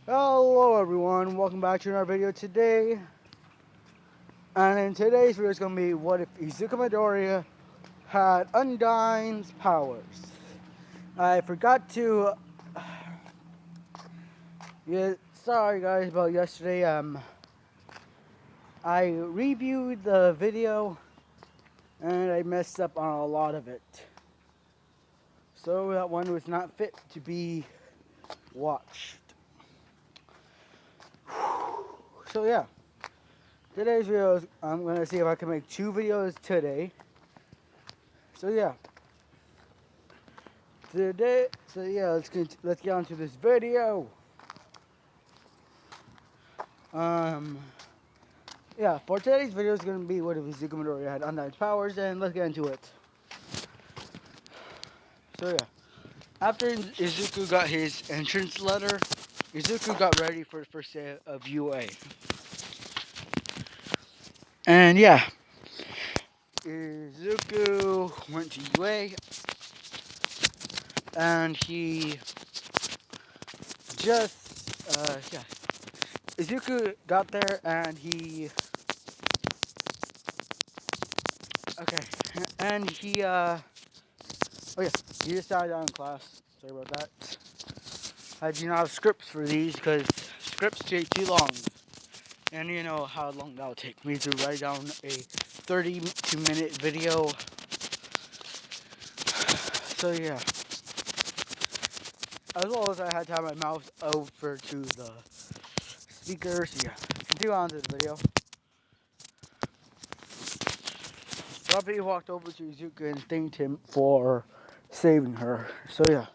Hello everyone, welcome back to another video today. And in today's video is going to be what if Izuku Midoriya had Undyne's powers. I forgot to, yeah, sorry guys about yesterday. I reviewed the video and I messed up on a lot of it. So that one was not fit to be watched. So yeah, today's video is, I'm going to see if I can make 2 videos today. So yeah. Let's get on to this video. For today's video is gonna be what if Izuku Midoriya had undyne powers, and let's get into it. So yeah, after Izuku got his entrance letter, Izuku got ready for the first day of UA. And yeah, Izuku went to UA, and he just Izuku got there and he he just sat down in class. Sorry about that. I do not have scripts for these because scripts take too long. And you know how long that'll take me to write down a 32-minute video. So yeah. As well as I had to have my mouth over to the speaker. So yeah. Continue on to the video. Robby walked over to Izuku and thanked him for saving her. So yeah.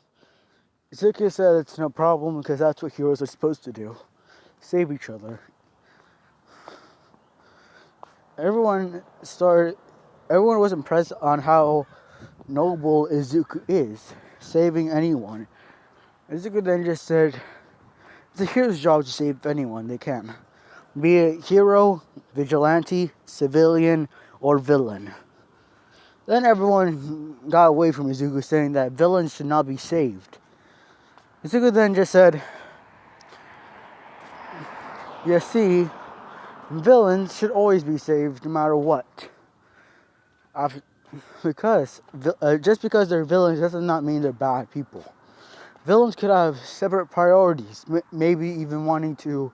Izuku said it's no problem because that's what heroes are supposed to do. Save each other. Everyone was impressed on how noble Izuku is, saving anyone. Izuku then just said, it's a hero's job to save anyone they can. Be it hero, vigilante, civilian, or villain. Then everyone got away from Izuku saying that villains should not be saved. Izuku then just said, you see, villains should always be saved no matter what. Just because they're villains does not mean they're bad people. Villains could have separate priorities, maybe even wanting to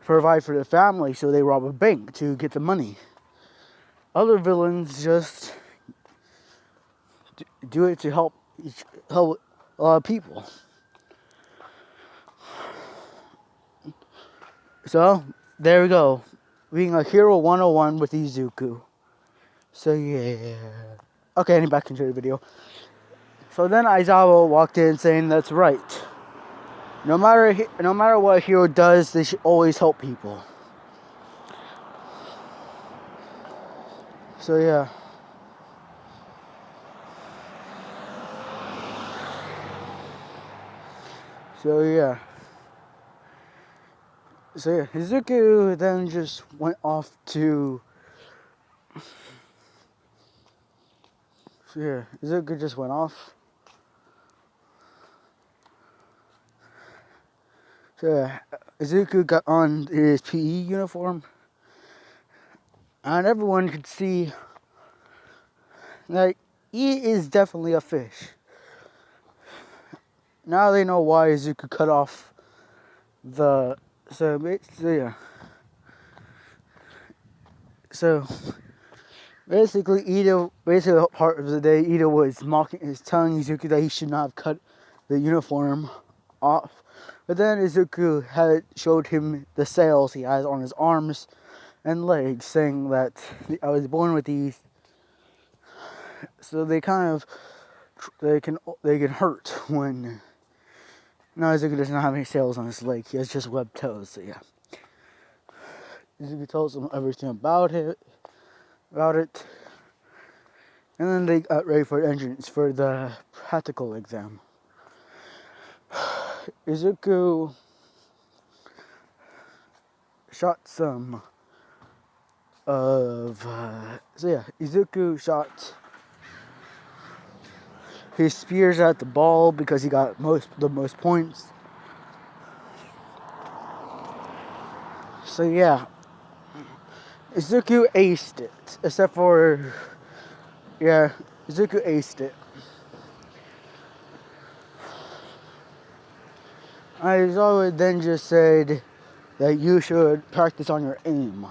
provide for their family, so they rob a bank to get the money. Other villains just do it to help a lot of people. So, there we go. Being a hero 101 with Izuku. So, yeah. Okay, and back into the video. So then Aizawa walked in saying that's right. No matter what a hero does, they should always help people. So yeah. Izuku then just went off to... Izuku just went off. Izuku got on his PE uniform. And everyone could see that he is definitely a fish. Now they know why Izuku cut off the... So basically, part of the day, Ida was telling Izuku that he should not have cut the uniform off. But then Izuku had showed him the sails he has on his arms and legs, saying that I was born with these. So they can hurt when... Now Izuku does not have any sails on his leg. He has just webbed toes. So yeah. Izuku tells him everything about it. And then they got ready for entrance for the practical exam. Izuku shot some of... Izuku shot his spears at the ball because he got the most points. So yeah, Izuku aced it, except for yeah, Izuku aced it. Aizawa then just said that you should practice on your aim.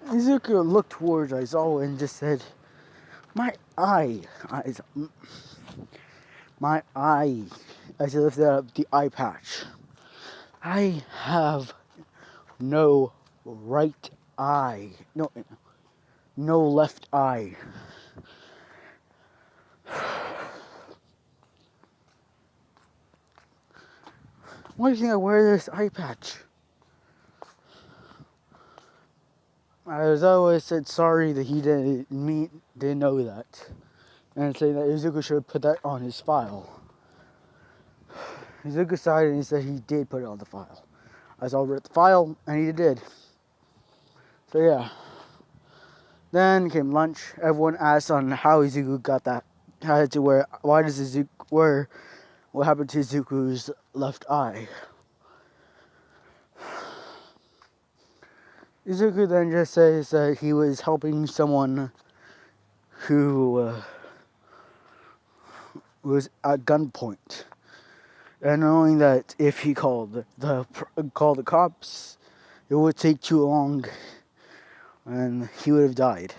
Izuku looked towards Aizawa and just said, "My eye, my eye," as he lifted up the eye patch. "I have no right eye. No left eye." Why do you think I wear this eye patch? Aizawa said sorry that he didn't know that, and saying that Izuku should put that on his file. Izuku sighed and he said he did put it on the file. Aizawa read the file and he did. So yeah. Then came lunch. Everyone asked on how Izuku got that. Had to wear. Why does Izuku wear? What happened to Izuku's left eye? Izuku then just says that he was helping someone who was at gunpoint, and knowing that if he called the cops, it would take too long, and he would have died.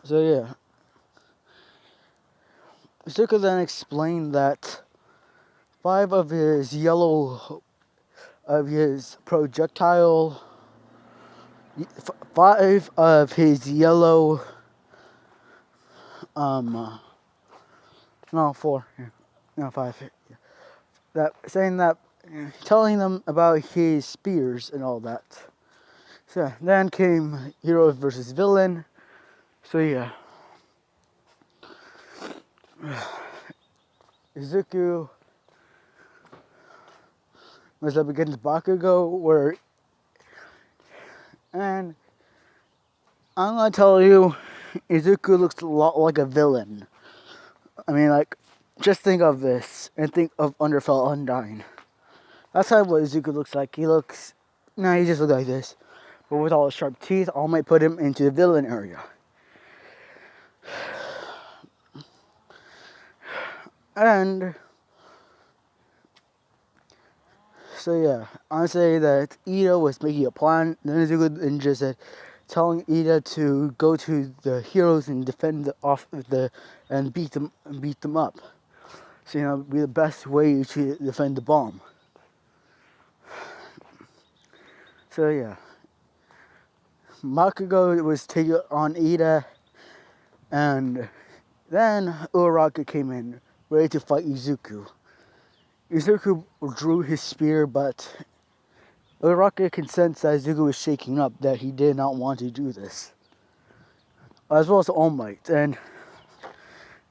So yeah, Izuku then explained that 5 of his projectile, 5 of his yellow, no 4, no 5. That saying that, telling them about his spears and all that. So yeah, then came hero versus villain. So yeah, Izuku was up against Bakugo, and I'm gonna tell you, Izuku looks a lot like a villain. I mean, like, just think of this and think of Underfell Undyne. That's how what Izuku looks like. He just looks like this, but with all his sharp teeth, I might put him into the villain area. And so yeah, I say that Ida was making a plan. Then Izuku just said, telling Ida to go to the heroes and defend and beat them up. So be the best way to defend the bomb. So yeah, Bakugo was taking on Ida, and then Uraraka came in, ready to fight Izuku. Izuku drew his spear, but Uraraka can sense that Izuku was shaking up, that he did not want to do this. As well as All Might, and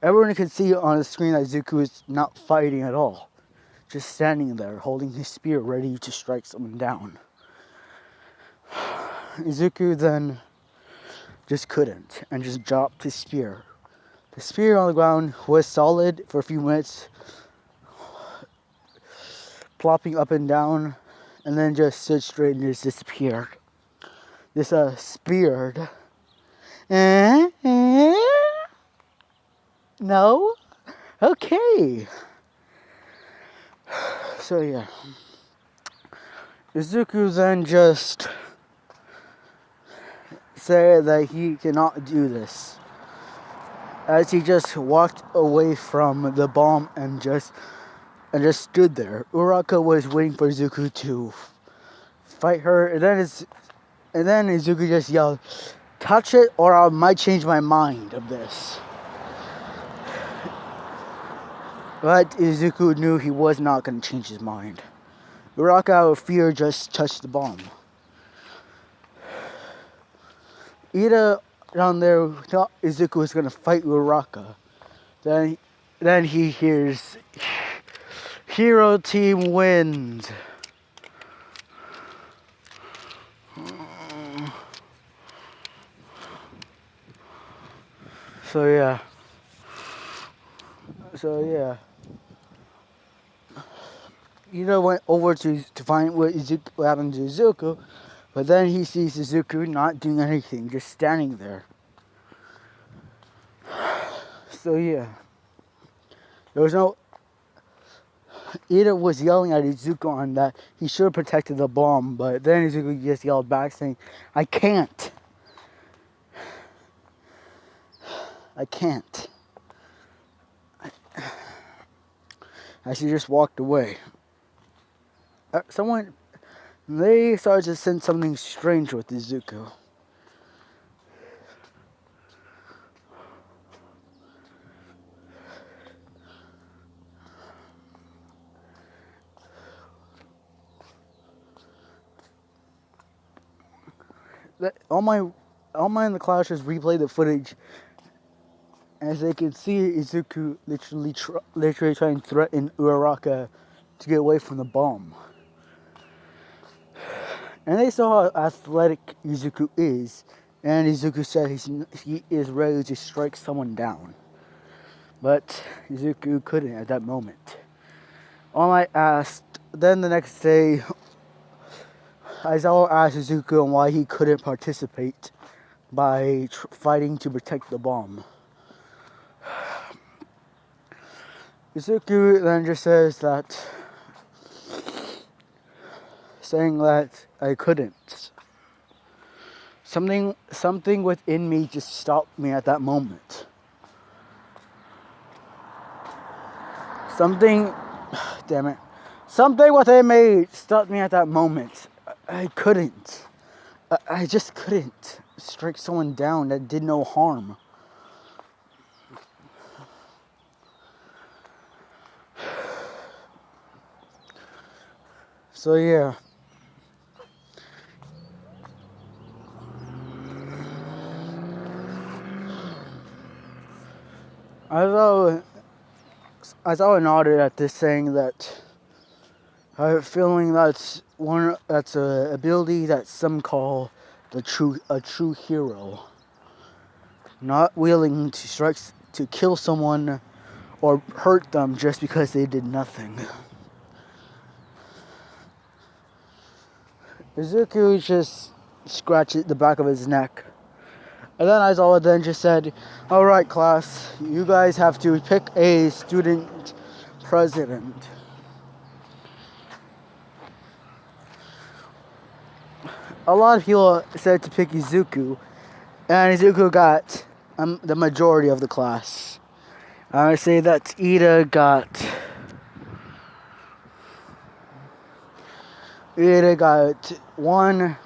everyone can see on the screen that Izuku is not fighting at all. Just standing there, holding his spear, ready to strike someone down. Izuku then just couldn't, and just dropped his spear. The spear on the ground was solid for a few minutes, plopping up and down, and then just stood straight and just disappeared. This speared. No? Okay. So yeah. Izuku then just said that he cannot do this, as he just walked away from the bomb and just stood there. Uraraka was waiting for Izuku to fight her, and then Izuku just yelled, "Touch it, or I might change my mind of this." But Izuku knew he was not going to change his mind. Uraraka, out of fear, just touched the bomb. Ida down there thought Izuku was going to fight Uraraka. Then he hears, "Hero team wins." So yeah. Ida went over to find what happened to Izuku, but then he sees Izuku not doing anything, just standing there. So yeah, there was no. Ida was yelling at Izuku on that he should have protected the bomb, but then Izuku just yelled back saying, "I can't. I can't." As he just walked away. They started to sense something strange with Izuku. All my in the class just replayed the footage, as they could see Izuku literally trying to threaten Uraraka to get away from the bomb. And they saw how athletic Izuku is, and Izuku said he is ready to strike someone down. But Izuku couldn't at that moment. All Might asked, then the next day, Aizawa asked Izuku on why he couldn't participate by fighting to protect the bomb. Izuku then just saying that I couldn't. Something within me just stopped me at that moment. Something within me stopped me at that moment. I couldn't. I just couldn't strike someone down that did no harm. So yeah. Aizawa nodded at this, saying that I have a feeling that's a ability that some call a true hero. Not willing to kill someone or hurt them just because they did nothing. Izuku just scratched the back of his neck. And then Aizawa then just said, "Alright class, you guys have to pick a student president." A lot of people said to pick Izuku, and Izuku got the majority of the class. I would say that Ida got one.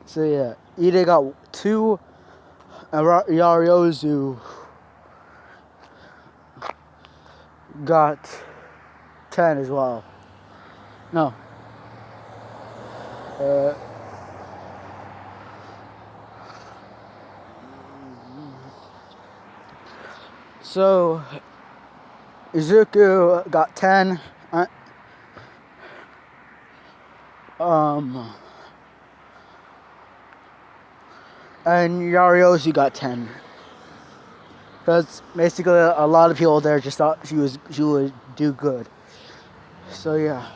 So yeah, Ida got 2, and Yariozu got 10 as well. No. So Izuku got 10. And Yariozu got 10. Because basically a lot of people there just thought she would do good. So yeah.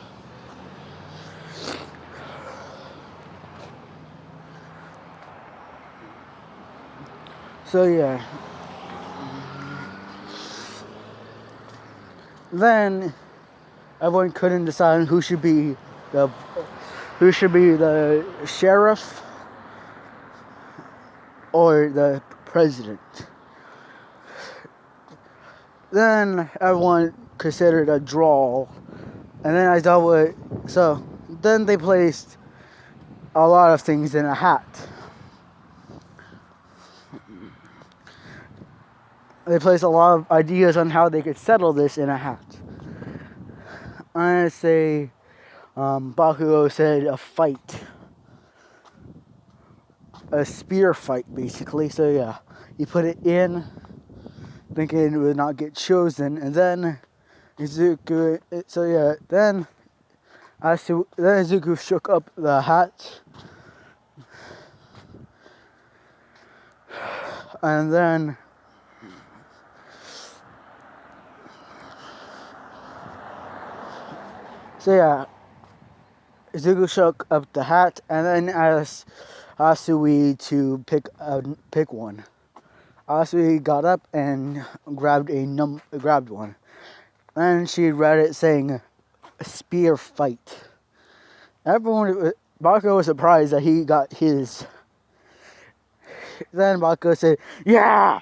Then everyone couldn't decide who should be the sheriff or the president. Then everyone considered a draw, and then then they placed a lot of things in a hat. They placed a lot of ideas on how they could settle this in a hat. I say Bakugo said a fight. A spear fight, basically. So yeah, he put it in, thinking it would not get chosen, and then Izuku. So yeah, then Izuku shook up the hat, And then so yeah, Izuku shook up the hat and then asked Asui to pick one. Asui got up and grabbed one. Then she read it saying, "Spear fight." Bakugo was surprised that he got his. Then Bakugo said, "Yeah!"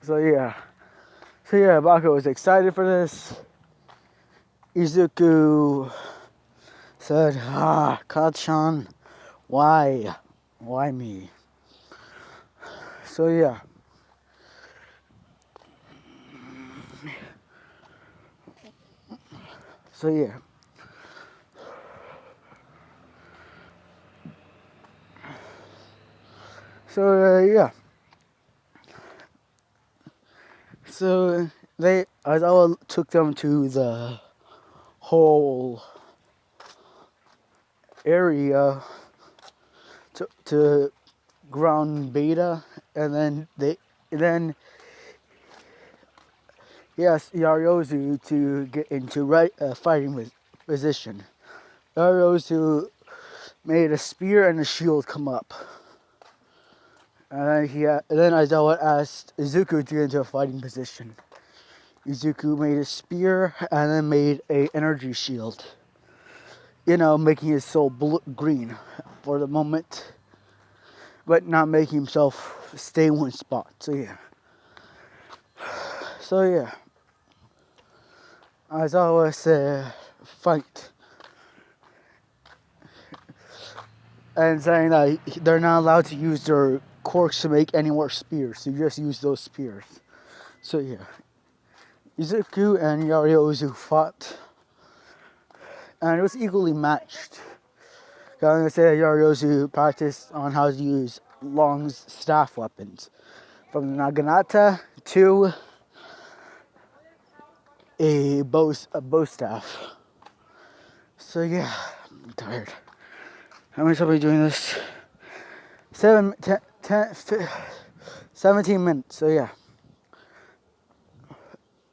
So yeah, Bakugo was excited for this. Izuku said, Kachan, why? Why me? So yeah. So yeah. So yeah. So Aizawa took them to the whole area to ground beta, and then he asked Yariozu to get into fighting position. Yariozu made a spear and a shield come up. And then Aizawa asked Izuku to get into a fighting position. Izuku made a spear and then made a energy shield. Making his soul green for the moment, but not making himself stay in one spot. So yeah. Aizawa said, fight. And saying that they're not allowed to use their corks to make any more spears. So you just use those spears. So yeah. Izuku and Yariozu fought. And it was equally matched. I'm going to say Yariozu practiced on how to use long staff weapons. From the Naginata to a bow staff. So yeah, I'm tired. How many times are we doing this? 17 minutes, so yeah.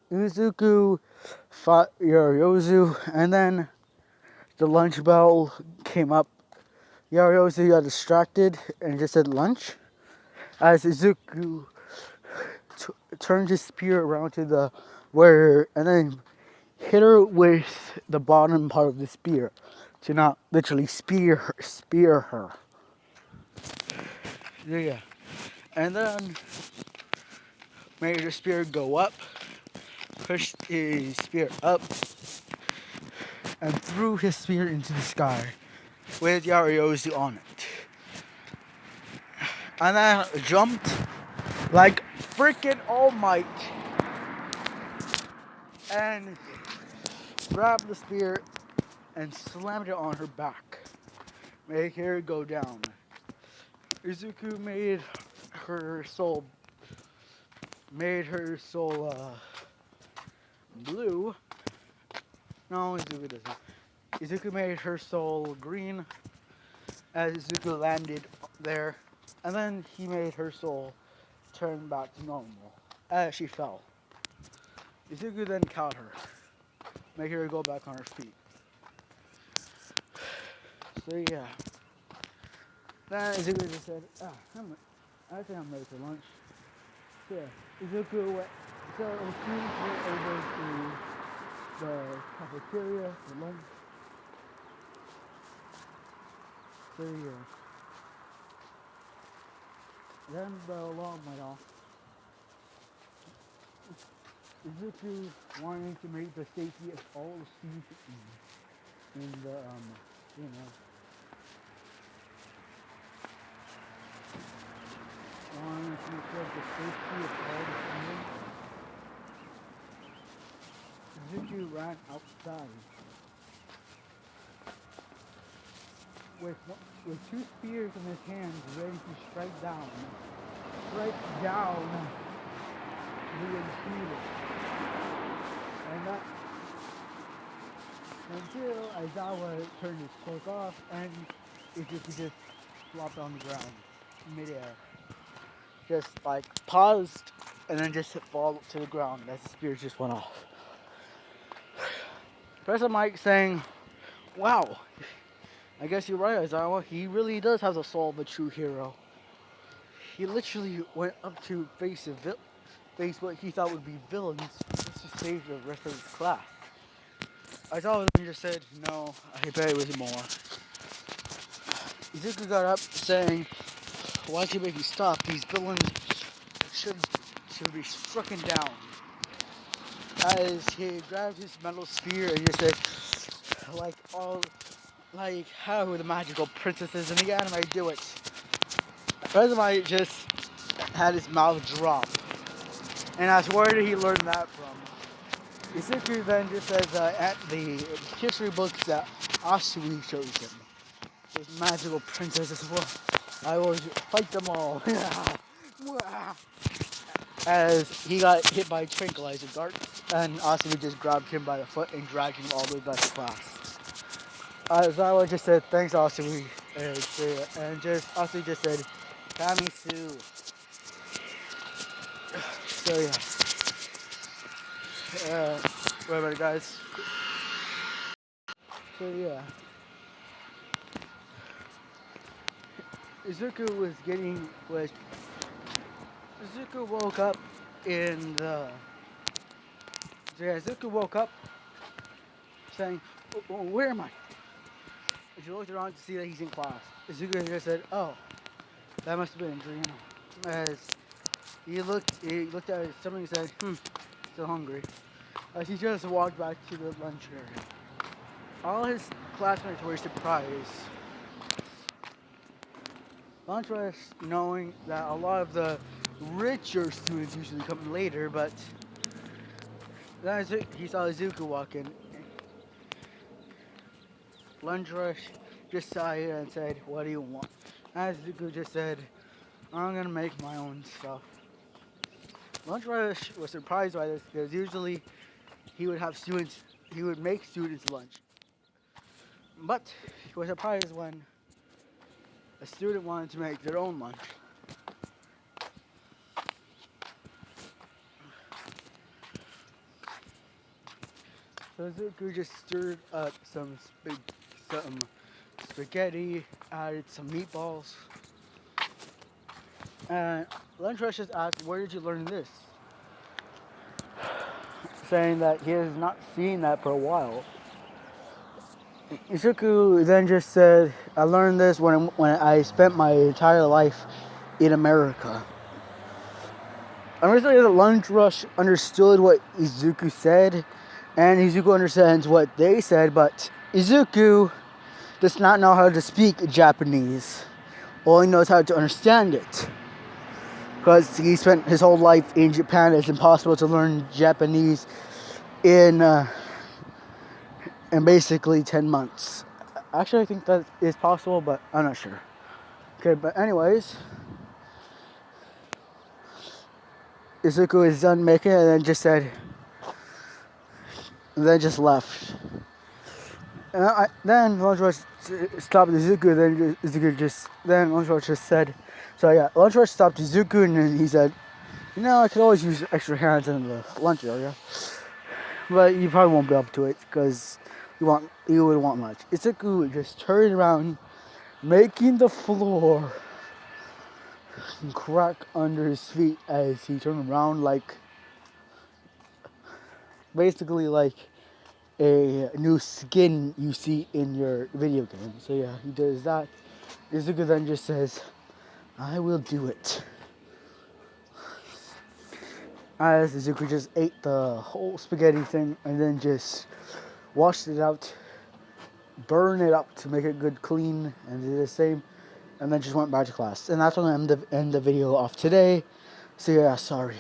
Izuku fought Yoriozu, and then the lunch bell came up. Yoriozu got distracted and just said lunch. As Izuku turned his spear around to and then hit her with the bottom part of the spear to not literally spear her. Yeah. And then made the spear go up, pushed his spear up, and threw his spear into the sky with Yariozu on it. And then jumped like freaking All Might and grabbed the spear and slammed it on her back, making her go down. Izuku made her soul blue. No, Izuku doesn't. Izuku made her soul green as Izuku landed there, and then he made her soul turn back to normal as she fell. Izuku then caught her, making her go back on her feet. So yeah. Then Izuku just said, I think I'm ready for lunch. So yeah, Izuku went, so students went over to the cafeteria for lunch. So yeah. Then the alarm went off. Izuku wanting to make the safety of all the students in the wanting to make sure of the safety of all the students. Izuku ran outside with two spears in his hands, ready to strike down the intruder. And that until Aizawa turned his cork off and Izuku just flopped on the ground midair. just like paused and then just fall to the ground as the spear just went off. Professor Mike saying, "Wow, I guess you're right, Aizawa. He really does have the soul of a true hero. He literally went up to face what he thought would be villains just to save the rest of his class." Aizawa then just said, "No, I bet it was more." Izuku got up saying, "Why'd you make me stop? These villains should be stricken down." As he grabbed his metal spear and just said, like how the magical princesses in the anime do it. President just had his mouth drop and asked where did he learn that from. Izuku then just says at the history books that Asui shows him. Those magical princesses, well, I will fight them all. As he got hit by tranquilizer darts, and Asui just grabbed him by the foot and dragged him all the way back to class. Zawa just said, "Thanks, Asui," and just Asui just said, "Kamisu." So yeah, wait a minute, guys. So yeah, Izuku Izuku woke up in the. So yeah, Izuku woke up saying, "Where am I?" And she looked around to see that he's in class. Izuku just said, "Oh, that must have been a dream." As he looked at his stomach and said, "Still hungry." As he just walked back to the lunch area. All his classmates were surprised. Lunch was knowing that a lot of the richer students usually come later, but then he saw Izuku walk in. Lunch rush just saw it and said, "What do you want?" As Izuku just said, "I'm gonna make my own stuff." Lunch rush was surprised by this because usually he would make students lunch. But he was surprised when a student wanted to make their own lunch. So Zuku just stirred up some spaghetti, added some meatballs. And Lunch Rush just asked, "Where did you learn this?" Saying that he has not seen that for a while. Izuku then just said, "I learned this when I spent my entire life in America." I'm going to say that Lunch Rush understood what Izuku said, and Izuku understands what they said, but Izuku does not know how to speak Japanese. Only knows how to understand it. Because he spent his whole life in Japan, it's impossible to learn Japanese in basically 10 months. Actually, I think that is possible, but I'm not sure. Okay, but anyways, Izuku is done making it and then just said, and then just left. And then Lunchrush stopped Izuku, then Lunchrush just said, so yeah, Lunchrush stopped Izuku and then he said, I could always use extra hands in the lunch area. But you probably won't be up to it because you would want lunch. Izuku just turned around, making the floor crack under his feet as he turned around basically like a new skin you see in your video game. So yeah, he does that. Izuku then just says, "I will do it." As Izuku just ate the whole spaghetti thing and then just washed it out, burned it up to make it good clean, and did the same, and then just went back to class. And that's when I end the video off today. So yeah, sorry.